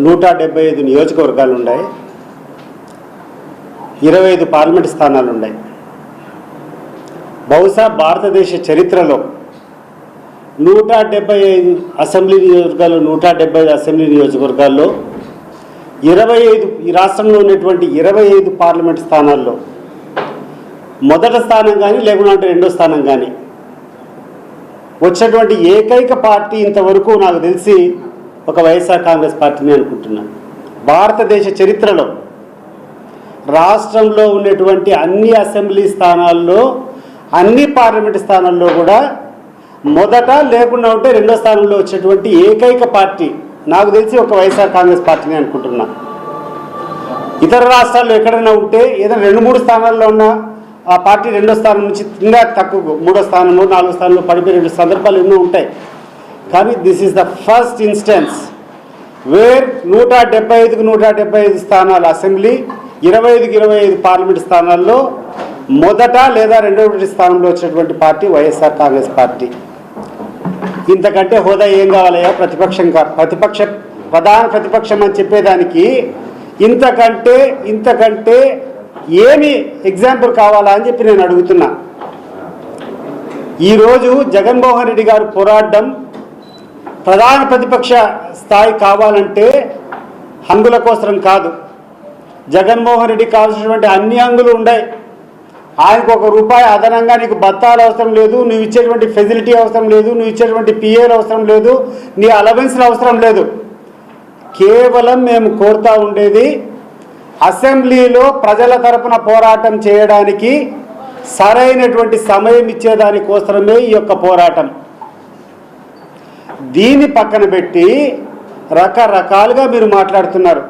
175 నియోజకవర్గాలు ఉన్నాయి, 25 పార్లమెంట్ స్థానాలు ఉన్నాయి. బహుశా భారతదేశ చరిత్రలో 175 అసెంబ్లీ నియోజకవర్గాలు, 175 అసెంబ్లీ నియోజకవర్గాల్లో 25 ఈ రాష్ట్రంలో ఉన్నటువంటి 25 పార్లమెంట్ స్థానాల్లో మొదటి స్థానం కానీ లేకుంటే రెండో స్థానం కానీ వచ్చినటువంటి ఏకైక పార్టీ ఇంతవరకు నాకు తెలిసి ఒక వైఎస్ఆర్ కాంగ్రెస్ పార్టీని అనుకుంటున్నాను. భారతదేశ చరిత్రలో రాష్ట్రంలో ఉన్నటువంటి అన్ని అసెంబ్లీ స్థానాల్లో, అన్ని పార్లమెంటు స్థానాల్లో కూడా మొదట లేకుండా ఉంటే రెండో స్థానంలో వచ్చేటువంటి ఏకైక పార్టీ నాకు తెలిసి ఒక వైఎస్ఆర్ కాంగ్రెస్ పార్టీని అనుకుంటున్నా. ఇతర రాష్ట్రాల్లో ఎక్కడైనా ఉంటే ఏదైనా 2-3 స్థానాల్లో ఉన్న ఆ పార్టీ రెండో స్థానం నుంచి ఇంకా తక్కువ మూడో స్థానంలో, 4వ స్థానంలో పడిపోయిన సందర్భాలు ఎన్నో ఉంటాయి. కానీ this is the first instance where 175కు 175 స్థానాల అసెంబ్లీ, 25కి 25 పార్లమెంట్ స్థానాల్లో మొదట లేదా రెండవ స్థానంలో వచ్చినటువంటి పార్టీ వైఎస్ఆర్ కాంగ్రెస్ పార్టీ. ఇంతకంటే హోదా ఏం కావాలయ్యా? ప్రధాన ప్రతిపక్షం అని చెప్పేదానికి ఇంతకంటే ఏమి ఎగ్జాంపుల్ కావాలా అని చెప్పి నేను అడుగుతున్నా. ఈరోజు జగన్మోహన్ రెడ్డి గారు పోరాడడం ప్రధాన ప్రతిపక్ష స్థాయి కావాలంటే హంగుల కోసరం కాదు. జగన్మోహన్ రెడ్డికి కావాల్సినటువంటి అన్ని హంగులు ఉన్నాయి. ఆయనకు ₹1 అదనంగా నీకు బత్తాలు అవసరం లేదు, నువ్వు ఇచ్చేటువంటి ఫెసిలిటీ అవసరం లేదు, నువ్వు ఇచ్చేటువంటి పిఏలు అవసరం లేదు, నీ అలవెన్స్లు అవసరం లేదు. కేవలం మేము కోరుతూ ఉండేది అసెంబ్లీలో ప్రజల తరపున పోరాటం చేయడానికి సరైనటువంటి సమయం ఇచ్చేదానికోసమే ఈ యొక్క పోరాటం. దీన్ని పక్కన పెట్టి రకరకాలుగా మీరు మాట్లాడుతున్నారు.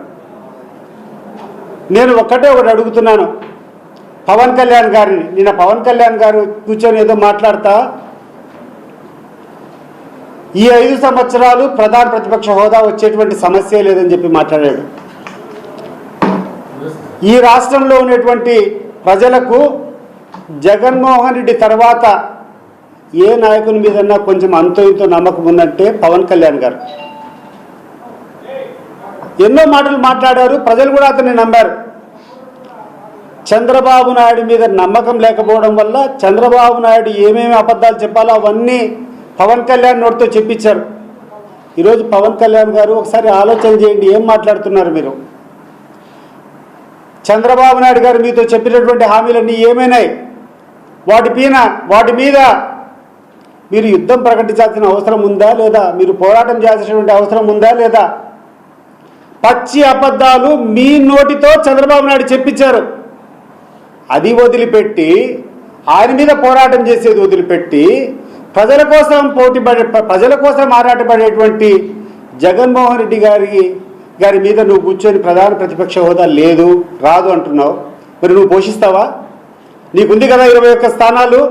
నేను ఒకటి అడుగుతున్నాను పవన్ కళ్యాణ్ గారిని. నిన్న పవన్ కళ్యాణ్ గారు కూర్చొని ఏదో మాట్లాడతా ఈ 5 సంవత్సరాలు ప్రధాన ప్రతిపక్ష హోదా వచ్చేటువంటి సమస్య లేదని చెప్పి మాట్లాడాడు. ఈ రాష్ట్రంలో ఉన్నటువంటి ప్రజలకు జగన్మోహన్ రెడ్డి తర్వాత ఏ నాయకుని మీదన్నా కొంచెం అంతో ఇంతో నమ్మకం ఉందంటే పవన్ కళ్యాణ్ గారు. ఎన్నో మాటలు మాట్లాడారు, ప్రజలు కూడా అతన్ని నమ్మారు. చంద్రబాబు నాయుడు మీద నమ్మకం లేకపోవడం వల్ల చంద్రబాబు నాయుడు ఏమేమి అబద్ధాలు చెప్పాలో అవన్నీ పవన్ కళ్యాణ్ నోటితో చెప్పించారు. ఈరోజు పవన్ కళ్యాణ్ గారు ఒకసారి ఆలోచన చేయండి, ఏం మాట్లాడుతున్నారు మీరు? చంద్రబాబు నాయుడు గారు మీతో చెప్పినటువంటి హామీలన్నీ ఏమైనాయి? వాటి మీద మీరు యుద్ధం ప్రకటించాల్సిన అవసరం ఉందా లేదా? మీరు పోరాటం చేయాల్సినటువంటి అవసరం ఉందా లేదా? పచ్చి అబద్ధాలు మీ నోటితో చంద్రబాబు నాయుడు చెప్పించారు. అది వదిలిపెట్టి, ఆయన మీద పోరాటం చేసేది వదిలిపెట్టి, ప్రజల కోసం ఆరాటపడేటువంటి జగన్మోహన్ రెడ్డి గారి మీద నువ్వు కూర్చొని ప్రధాన ప్రతిపక్ష హోదా రాదు అంటున్నావు. మరి నువ్వు పోషిస్తావా? నీకుంది కదా 21 స్థానాలు.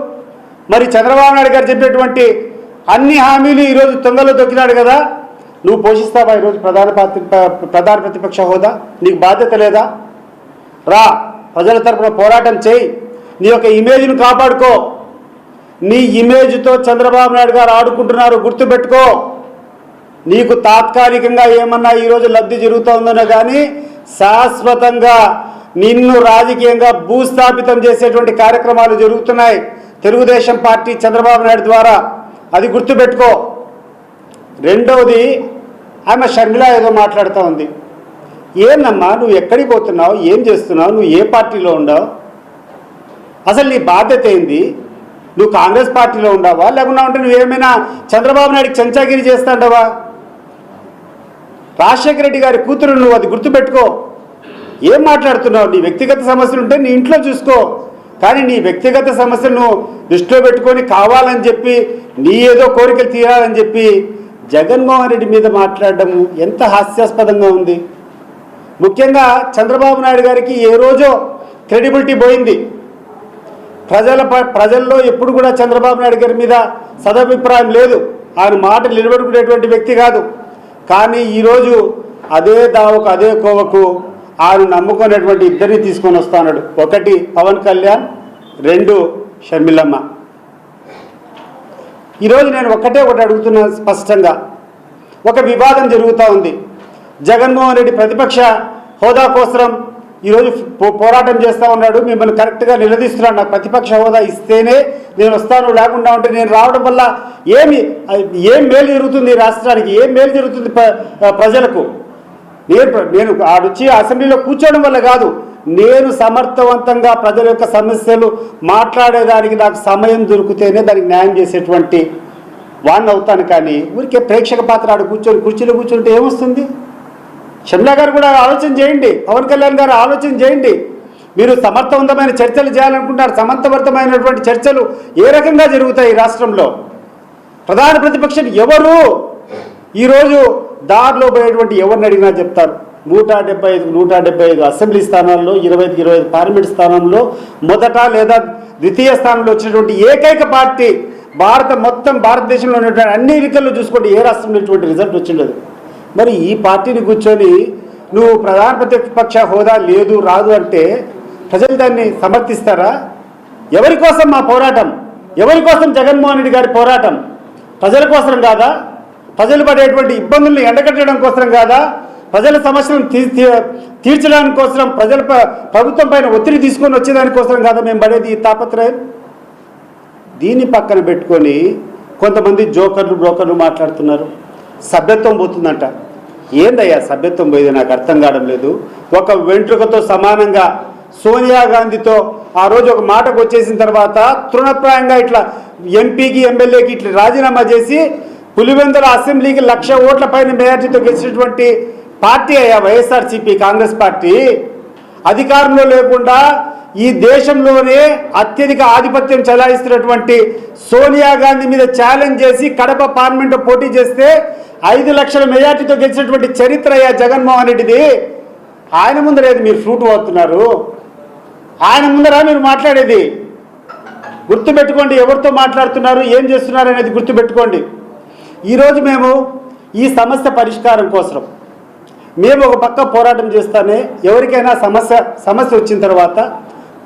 మరి చంద్రబాబు నాయుడు గారు చెప్పేటువంటి అన్ని హామీలు ఈరోజు తొంగలో దొక్కినాడు కదా, నువ్వు పోషిస్తావా ఈరోజు ప్రధాన ప్రతిపక్ష హోదా? నీకు బాధ్యత లేదా? రా, ప్రజల తరపున పోరాటం చేయి, నీ యొక్క ఇమేజ్ను కాపాడుకో. నీ ఇమేజ్తో చంద్రబాబు నాయుడు గారు ఆడుకుంటున్నారు, గుర్తుపెట్టుకో. నీకు తాత్కాలికంగా ఏమన్నా ఈరోజు లబ్ధి జరుగుతుందనో కానీ శాశ్వతంగా నిన్ను రాజకీయంగా భూస్థాపితం చేసేటువంటి కార్యక్రమాలు జరుగుతున్నాయి తెలుగుదేశం పార్టీ చంద్రబాబు నాయుడు ద్వారా. అది గుర్తుపెట్టుకో. రెండవది, ఆమె షర్మిల ఏదో మాట్లాడుతూ ఉంది. ఏందమ్మా నువ్వు ఎక్కడికి పోతున్నావు? ఏం చేస్తున్నావు? నువ్వు ఏ పార్టీలో ఉండవు? అసలు నీ బాధ్యత ఏంది? నువ్వు కాంగ్రెస్ పార్టీలో ఉండవా? లేకుండా ఉంటే నువ్వేమైనా చంద్రబాబు నాయుడికి చెంచాగిరి చేస్తాండవా? రాజశేఖర రెడ్డి గారి కూతురు నువ్వు, అది గుర్తుపెట్టుకో. ఏం మాట్లాడుతున్నావు? నీ వ్యక్తిగత సమస్యలు ఉంటే నీ ఇంట్లో చూసుకో. కానీ నీ వ్యక్తిగత సమస్యలను దృష్టిలో పెట్టుకొని కావాలని చెప్పి నీ ఏదో కోరికలు తీరాలని చెప్పి జగన్మోహన్ రెడ్డి మీద మాట్లాడడం ఎంత హాస్యాస్పదంగా ఉంది. ముఖ్యంగా చంద్రబాబు నాయుడు గారికి ఏ రోజో క్రెడిబిలిటీ పోయింది. ప్రజల్లో ఎప్పుడు కూడా చంద్రబాబు నాయుడు గారి మీద సదభిప్రాయం లేదు. ఆయన మాట నిలబెట్టుకునేటువంటి వ్యక్తి కాదు. కానీ ఈరోజు అదే దావకు అదే కోవకు ఆయన నమ్ముకునేటువంటి ఇద్దరిని తీసుకొని వస్తున్నాడు. ఒకటి పవన్ కళ్యాణ్, 2 షర్మిలమ్మ. ఈరోజు నేను ఒకటి అడుగుతున్నాను స్పష్టంగా. ఒక వివాదం జరుగుతూ ఉంది. జగన్మోహన్ రెడ్డి ప్రతిపక్ష హోదా కోసం ఈరోజు పోరాటం చేస్తూ ఉన్నాడు. మిమ్మల్ని కరెక్ట్గా నిలదీస్తున్నాడు. నాకు ప్రతిపక్ష హోదా ఇస్తేనే నేను వస్తాను, లేకుండా ఉంటే నేను రావడం వల్ల ఏం మేలు జరుగుతుంది రాష్ట్రానికి, ఏం మేలు జరుగుతుంది ప్రజలకు? నేను ఆడొచ్చి అసెంబ్లీలో కూర్చోవడం వల్ల కాదు, నేను సమర్థవంతంగా ప్రజల యొక్క సమస్యలు మాట్లాడేదానికి నాకు సమయం దొరికితేనే దానికి న్యాయం చేసేటువంటి వాడిని అవుతాను. కానీ ఊరికే ప్రేక్షక పాత్ర ఆడు కుర్చీలో కూర్చుంటే ఏమొస్తుంది? షర్మిల గారు కూడా ఆలోచన చేయండి, పవన్ కళ్యాణ్ గారు ఆలోచన చేయండి. మీరు సమర్థవంతమైన చర్చలు చేయాలనుకుంటారు. సమర్థవంతమైనటువంటి చర్చలు ఏ రకంగా జరుగుతాయి రాష్ట్రంలో? ప్రధాన ప్రతిపక్షం ఎవరు? ఈరోజు దారిలో పోయేటువంటి ఎవరిని అడిగినా చెప్తారు 175 అసెంబ్లీ స్థానాల్లో 25 పార్లమెంట్ స్థానంలో మొదట లేదా ద్వితీయ స్థానంలో వచ్చినటువంటి ఏకైక పార్టీ మొత్తం భారతదేశంలో ఉన్నటువంటి అన్ని ఎన్నికల్లో చూసుకోండి, ఏ రాష్ట్రంలో ఇటువంటి రిజల్ట్ వచ్చిండదు. మరి ఈ పార్టీని కూర్చొని నువ్వు ప్రధాన ప్రతిపక్ష హోదా లేదు రాదు అంటే ప్రజలు దాన్ని సమర్థిస్తారా? ఎవరి కోసం మా పోరాటం? ఎవరి కోసం జగన్మోహన్ రెడ్డి గారి పోరాటం? ప్రజల కోసం కాదా? ప్రజలు పడేటువంటి ఇబ్బందులను ఎండగట్టడం కోసం కాదా? ప్రజల సమస్యలను తీర్చడానికి కోసం, ప్రభుత్వం పైన ఒత్తిడి తీసుకొని వచ్చేదానికోసం కాదా మేము పడేది ఈ తాపత్రయం? దీన్ని పక్కన పెట్టుకొని కొంతమంది బ్రోకర్లు మాట్లాడుతున్నారు. సభ్యత్వం పోతుందంట. ఏందయ్యా సభ్యత్వం పోయేది? నాకు అర్థం కావడం లేదు. ఒక వెంట్రుకతో సమానంగా సోనియా గాంధీతో ఆ రోజు ఒక మాటకు వచ్చేసిన తర్వాత తృణప్రాయంగా ఇట్లా ఎంపీకి ఎమ్మెల్యేకి ఇట్లా రాజీనామా చేసి పులివెందుల అసెంబ్లీకి 1,00,000 ఓట్ల పైన మెజార్టీతో గెలిచినటువంటి పార్టీ అయ్యా వైఎస్ఆర్సీపీ, కాంగ్రెస్ పార్టీ. అధికారంలో లేకుండా ఈ దేశంలోనే అత్యధిక ఆధిపత్యం చెలాయిస్తున్నటువంటి సోనియా గాంధీ మీద ఛాలెంజ్ చేసి కడప పార్లమెంట్లో పోటీ చేస్తే 5 లక్షల మెజార్టీతో గెలిచినటువంటి చరిత్ర అయ్యా జగన్మోహన్ రెడ్డిది. ఆయన ముందరేది మీరు ఫ్రూట్ పోతున్నారు? ఆయన ముందరా మీరు మాట్లాడేది? గుర్తుపెట్టుకోండి, ఎవరితో మాట్లాడుతున్నారు, ఏం చేస్తున్నారు అనేది గుర్తుపెట్టుకోండి. ఈరోజు మేము ఈ సమస్య పరిష్కారం కోసం మేము ఒక పక్క పోరాటం చేస్తానే, ఎవరికైనా సమస్య వచ్చిన తర్వాత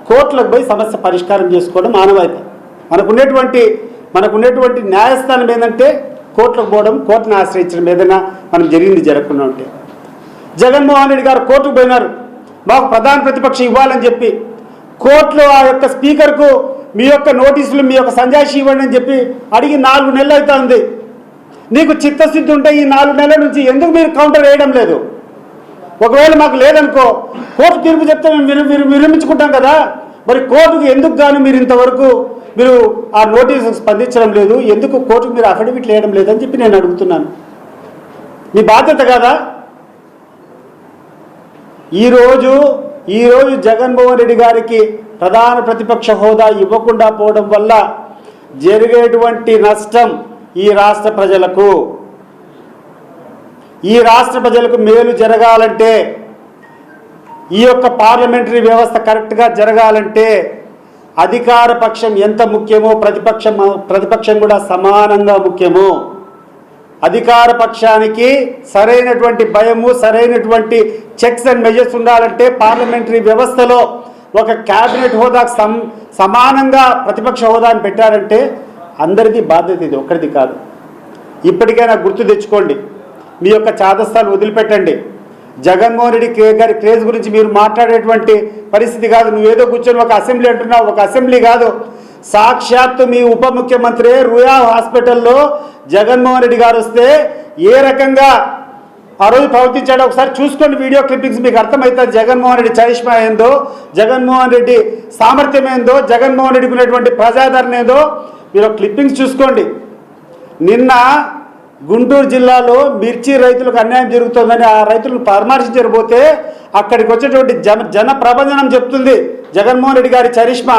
కోర్టులకు పోయి సమస్య పరిష్కారం చేసుకోవడం ఆనవాయితీ. మనకున్నటువంటి న్యాయస్థానం ఏంటంటే కోర్టులకు పోవడం, కోర్టును ఆశ్రయించడం. ఏదైనా మనం జరగకుండా ఉంటే జగన్మోహన్ రెడ్డి గారు కోర్టుకు పోయినారు, మాకు ప్రధాన ప్రతిపక్షం ఇవ్వాలని చెప్పి. కోర్టులో ఆ యొక్క స్పీకర్కు మీ యొక్క నోటీసులు, మీ యొక్క సంజాయిషి ఇవ్వండి అని చెప్పి అడిగి 4 నెలలు అవుతుంది. నీకు చిత్తశుద్ధి ఉంటే ఈ 4 నెలల నుంచి ఎందుకు మీరు కౌంటర్ వేయడం లేదు? ఒకవేళ మాకు లేదనుకో, కోర్టు తీర్పు చెప్తే మేము విరమించుకుంటాం కదా. మరి కోర్టుకు ఎందుకు గాను మీరు ఇంతవరకు ఆ నోటీసు స్పందించడం లేదు? ఎందుకు కోర్టుకు మీరు అఫిడవిట్లు వేయడం లేదని చెప్పి నేను అడుగుతున్నాను. మీ బాధ్యత కదా. ఈరోజు జగన్మోహన్ రెడ్డి గారికి ప్రధాన ప్రతిపక్ష హోదా ఇవ్వకుండా పోవడం వల్ల జరిగేటువంటి నష్టం ఈ రాష్ట్ర ప్రజలకు మేలు జరగాలంటే, ఈ యొక్క పార్లమెంటరీ వ్యవస్థ కరెక్ట్గా జరగాలంటే అధికార పక్షం ఎంత ముఖ్యమో ప్రతిపక్షం కూడా సమానంగా ముఖ్యము. అధికార పక్షానికి సరైనటువంటి భయము, సరైనటువంటి చెక్స్ అండ్ మెజర్స్ ఉండాలంటే పార్లమెంటరీ వ్యవస్థలో ఒక క్యాబినెట్ హోదాకు సమానంగా ప్రతిపక్ష హోదాని పెట్టారంటే అందరిది బాధ్యత, ఇది ఒక్కరిది కాదు. ఇప్పటికైనా గుర్తు తెచ్చుకోండి, మీ యొక్క చాదస్తాలు వదిలిపెట్టండి. జగన్మోహన్ రెడ్డి గారి క్రేజ్ గురించి మీరు మాట్లాడేటువంటి పరిస్థితి కాదు. నువ్వేదో కూర్చొని ఒక అసెంబ్లీ అంటున్నావు, ఒక అసెంబ్లీ కాదు, సాక్షాత్తు మీ ఉప ముఖ్యమంత్రి రుయా హాస్పిటల్లో జగన్మోహన్ రెడ్డి గారు వస్తే ఏ రకంగా ఆ రోజు ప్రవర్తించాడో ఒకసారి చూసుకోండి. వీడియో క్లిప్పింగ్స్ మీకు అర్థమవుతుంది. జగన్మోహన్ రెడ్డి చరిష్మా ఏందో, జగన్మోహన్ రెడ్డి సామర్థ్యం ఏందో, జగన్మోహన్ రెడ్డికి ఉన్నటువంటి ప్రజాదరణ ఏందో మీరు క్లిప్పింగ్స్ చూసుకోండి. నిన్న గుంటూరు జిల్లాలో మిర్చి రైతులకు అన్యాయం జరుగుతుందని ఆ రైతులను పరామర్శించకపోతే అక్కడికి వచ్చేటువంటి జన ప్రభంజనం చెప్తుంది జగన్మోహన్ రెడ్డి గారి చరిష్మా.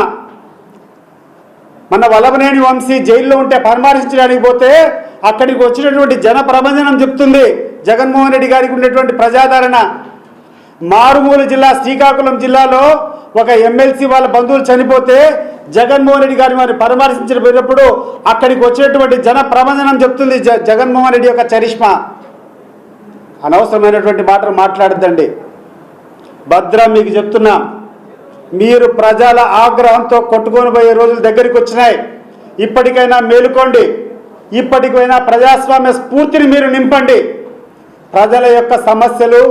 మన వల్లభనేని వంశీ జైల్లో ఉంటే పరామర్శించడానికి పోతే అక్కడికి వచ్చినటువంటి జన ప్రభంజనం చెప్తుంది జగన్మోహన్ రెడ్డి గారికి ఉన్నటువంటి ప్రజాదరణ. మారుమూల జిల్లా శ్రీకాకుళం జిల్లాలో ఒక ఎమ్మెల్సీ వాళ్ళ బంధువులు చనిపోతే జగన్మోహన్ రెడ్డి గారిని వారిని పరామర్శించినప్పుడు అక్కడికి వచ్చినటువంటి జన ప్రభంజనం చెప్తుంది జగన్మోహన్ రెడ్డి యొక్క చరిష్మా. అనవసరమైనటువంటి మాటలు మాట్లాడద్దండి. భద్రం మీకు చెప్తున్నా, మీరు ప్రజల ఆగ్రహంతో కొట్టుకొని పోయే రోజులు దగ్గరికి వచ్చినాయి. ఇప్పటికైనా మేలుకోండి, ఇప్పటికైనా ప్రజాస్వామ్య స్ఫూర్తిని మీరు నింపండి. ప్రజల యొక్క సమస్యలు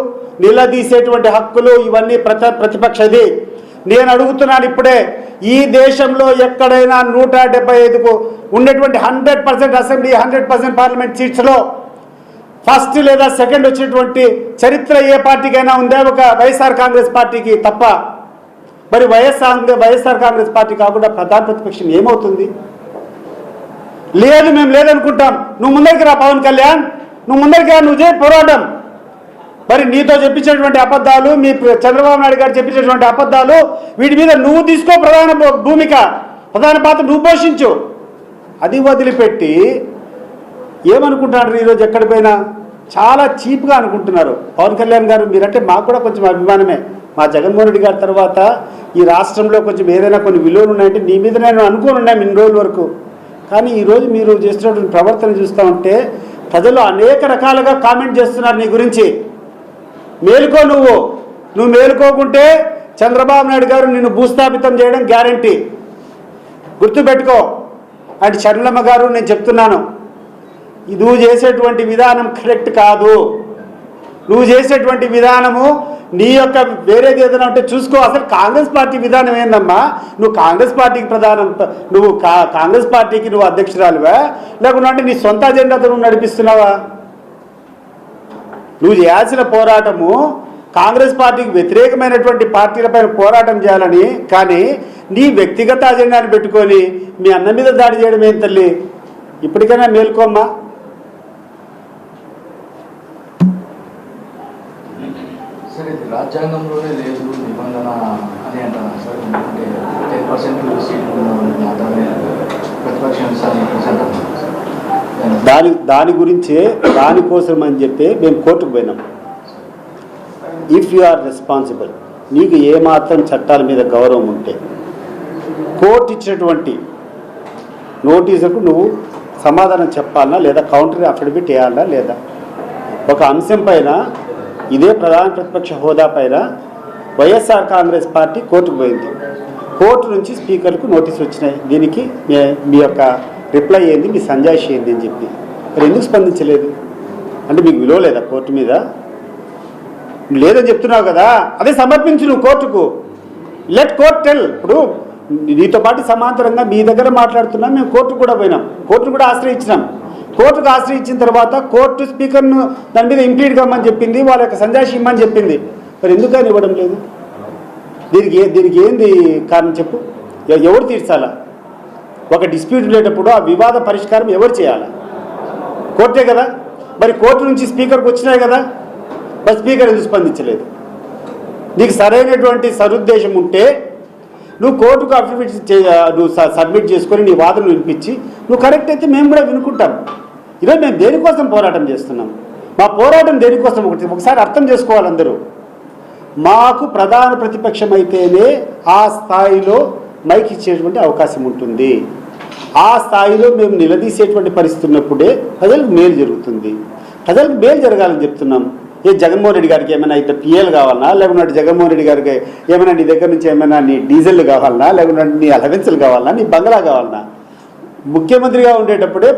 నిలదీసేటువంటి హక్కులు ఇవన్నీ ప్రతిపక్షది. నేను అడుగుతున్నాను ఇప్పుడే, ఈ దేశంలో ఎక్కడైనా 175కు ఉండేటువంటి 100% అసెంబ్లీ 100% పార్లమెంట్ సీట్స్లో ఫస్ట్ లేదా సెకండ్ వచ్చినటువంటి చరిత్ర ఏ పార్టీకైనా ఉందా? ఒక వైఎస్ఆర్ కాంగ్రెస్ పార్టీకి తప్ప. మరి వైఎస్ఆర్ కాంగ్రెస్ పార్టీ కాకుండా ప్రధాన ప్రతిపక్షం ఏమవుతుంది? లేదు, మేము లేదనుకుంటాం. నువ్వు ముందరికి రా పవన్ కళ్యాణ్, నువ్వు ముందరికి రా, నువ్వు చేయి పోరాటం. మరి నీతో చెప్పించేటువంటి అబద్ధాలు, మీ చంద్రబాబు నాయుడు గారు చెప్పించేటువంటి అబద్ధాలు, వీటి మీద నువ్వు తీసుకో ప్రధాన భూమిక, ప్రధాన పాత్ర నువ్వు పోషించు. అది వదిలిపెట్టి ఏమనుకుంటున్నారు ఈరోజు ఎక్కడి పోయినా చాలా చీప్గా అనుకుంటున్నారు. పవన్ కళ్యాణ్ గారు మీరంటే మాకు కూడా కొంచెం అభిమానమే. మా జగన్మోహన్ రెడ్డి గారి తర్వాత ఈ రాష్ట్రంలో కొంచెం ఏదైనా కొన్ని విలువలు ఉన్నాయంటే నీ మీద నేను అనుకోని ఉన్నాయి ఇన్ని రోజుల వరకు. కానీ ఈరోజు మీరు చేస్తున్నటువంటి ప్రవర్తన చూస్తూ ఉంటే ప్రజలు అనేక రకాలుగా కామెంట్ చేస్తున్నారు నీ గురించి. మేలుకో, నువ్వు మేలుకోకుంటే చంద్రబాబు నాయుడు గారు నిన్ను భూస్థాపితం చేయడం గ్యారంటీ, గుర్తుపెట్టుకో. అంటే చర్లమ్మ గారు నేను చెప్తున్నాను, నువ్వు చేసేటువంటి విధానం కరెక్ట్ కాదు. నువ్వు చేసేటువంటి విధానము నీ యొక్క వేరేది ఏదైనా ఉంటే చూసుకో. అసలు కాంగ్రెస్ పార్టీ విధానం ఏందమ్మా? నువ్వు కాంగ్రెస్ పార్టీకి కాంగ్రెస్ పార్టీకి నువ్వు అధ్యక్షురాలువా, లేకుంటే నీ సొంత అజెండాతో నువ్వు నడిపిస్తున్నావా? నువ్వు చేయాల్సిన పోరాటము కాంగ్రెస్ పార్టీకి వ్యతిరేకమైనటువంటి పార్టీలపైన పోరాటం చేయాలని, కానీ నీ వ్యక్తిగత అజెండాని పెట్టుకొని మీ అన్న మీద దాడి చేయడం ఏం తల్లి? ఇప్పటికైనా మేల్కోమ్మా. సార్, ఇది రాజ్యాంగంలోనే లేదు నిబంధన అని అంటున్నారు సార్. అంటే 10% సీట్లు మాత్రమే ప్రతిపక్షం దాని గురించే దానికోసం అని చెప్పి మేము కోర్టుకు పోయినాం. ఇఫ్ యు ఆర్ రెస్పాన్సిబుల్, నీకు ఏమాత్రం చట్టాల మీద గౌరవం ఉంటే కోర్టు ఇచ్చినటువంటి నోటీసుకు నువ్వు సమాధానం చెప్పాలన్నా లేదా కౌంటర్ అఫిడవిట్ వేయాలన్నా లేదా? ఒక అంశం పైన ఇదే ప్రధాన ప్రతిపక్ష హోదా పైన వైఎస్ఆర్ కాంగ్రెస్ పార్టీ కోర్టుకు పోయింది. కోర్టు నుంచి స్పీకర్కు నోటీసులు వచ్చినాయి. దీనికి మీ యొక్క రిప్లై ఏంది, మీ సంజాయిషి ఏంది అని చెప్పి. మరి ఎందుకు స్పందించలేదు? అంటే మీకు విలువ లేదా కోర్టు మీద? లేదని చెప్తున్నావు కదా, అదే సమర్పించు నువ్వు కోర్టుకు. Let court tell. ఇప్పుడు నీతో పాటు సమాంతరంగా మీ దగ్గర మాట్లాడుతున్నాం, మేము కోర్టుకు కూడా పోయినాం, కోర్టును కూడా ఆశ్రయించినాం. కోర్టుకు ఆశ్రయించిన తర్వాత కోర్టు స్పీకర్ను దాని మీద ఇంప్లీడ్ కమ్మని చెప్పింది, వాళ్ళ యొక్క సంజాయిషి ఇమ్మని చెప్పింది. మరి ఎందుకని ఇవ్వడం లేదు? దీనికి ఏంది కారణం చెప్పు? ఎవరు తీర్చాలా? ఒక డిస్ప్యూట్ ఉండేటప్పుడు ఆ వివాద పరిష్కారం ఎవరు చేయాలి? కోర్టే కదా. మరి కోర్టు నుంచి స్పీకర్కి వచ్చినాయి కదా, మరి స్పీకర్ ఎందుకు స్పందించలేదు? నీకు సరైనటువంటి సదుద్దేశం ఉంటే నువ్వు కోర్టుకు అఫిడవిట్ నువ్వు సబ్మిట్ చేసుకొని నీ వాదనలు వినిపించి నువ్వు కరెక్ట్ అయితే మేము కూడా వినుకుంటాం. ఈరోజు మేము దేనికోసం పోరాటం చేస్తున్నాం? మా పోరాటం దేనికోసం ఒకసారి అర్థం చేసుకోవాలి అందరూ. మాకు ప్రధాన ప్రతిపక్షం అయితేనే ఆ స్థాయిలో మైక్ ఇచ్చేటువంటి అవకాశం ఉంటుంది. ఆ స్థాయిలో మేము నిలదీసేటువంటి పరిస్థితి ఉన్నప్పుడే ప్రజలకు మేలు జరుగుతుంది. ప్రజలకు మేలు జరగాలని చెప్తున్నాం. జగన్మోహన్ రెడ్డి గారికి ఏమైనా ఇద్దరు పిఏలు కావాలన్నా, లేకుంటే జగన్మోహన్ రెడ్డి గారికి ఏమైనా నీ దగ్గర నుంచి ఏమైనా నీ డీజిల్ కావాలన్నా, లేకుంటే నీ అలవెన్సులు కావాలన్నా, నీ బంగ్లా కావాలన్నా, ముఖ్యమంత్రిగా ఉండేటప్పుడే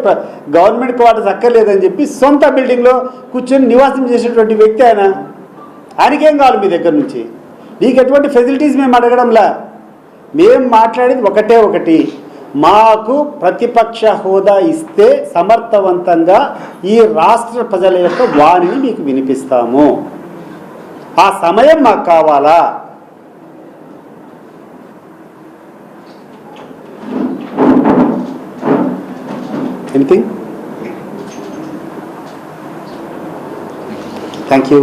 గవర్నమెంట్ క్వార్టర్స్ అక్కర్లేదని చెప్పి సొంత బిల్డింగ్లో కూర్చొని నివాసం చేసేటువంటి వ్యక్తి ఆయన. ఆయనకేం కావాలి మీ దగ్గర నుంచి? నీకు ఎటువంటి ఫెసిలిటీస్ మేము అడగడంలా. మేము మాట్లాడేది ఒకటి, మాకు ప్రతిపక్ష హోదా ఇస్తే సమర్థవంతంగా ఈ రాష్ట్ర ప్రజల యొక్క వాణిని మీకు వినిపిస్తాము. ఆ సమయం మాకు కావాలా? ఎనీథింగ్? Thank you.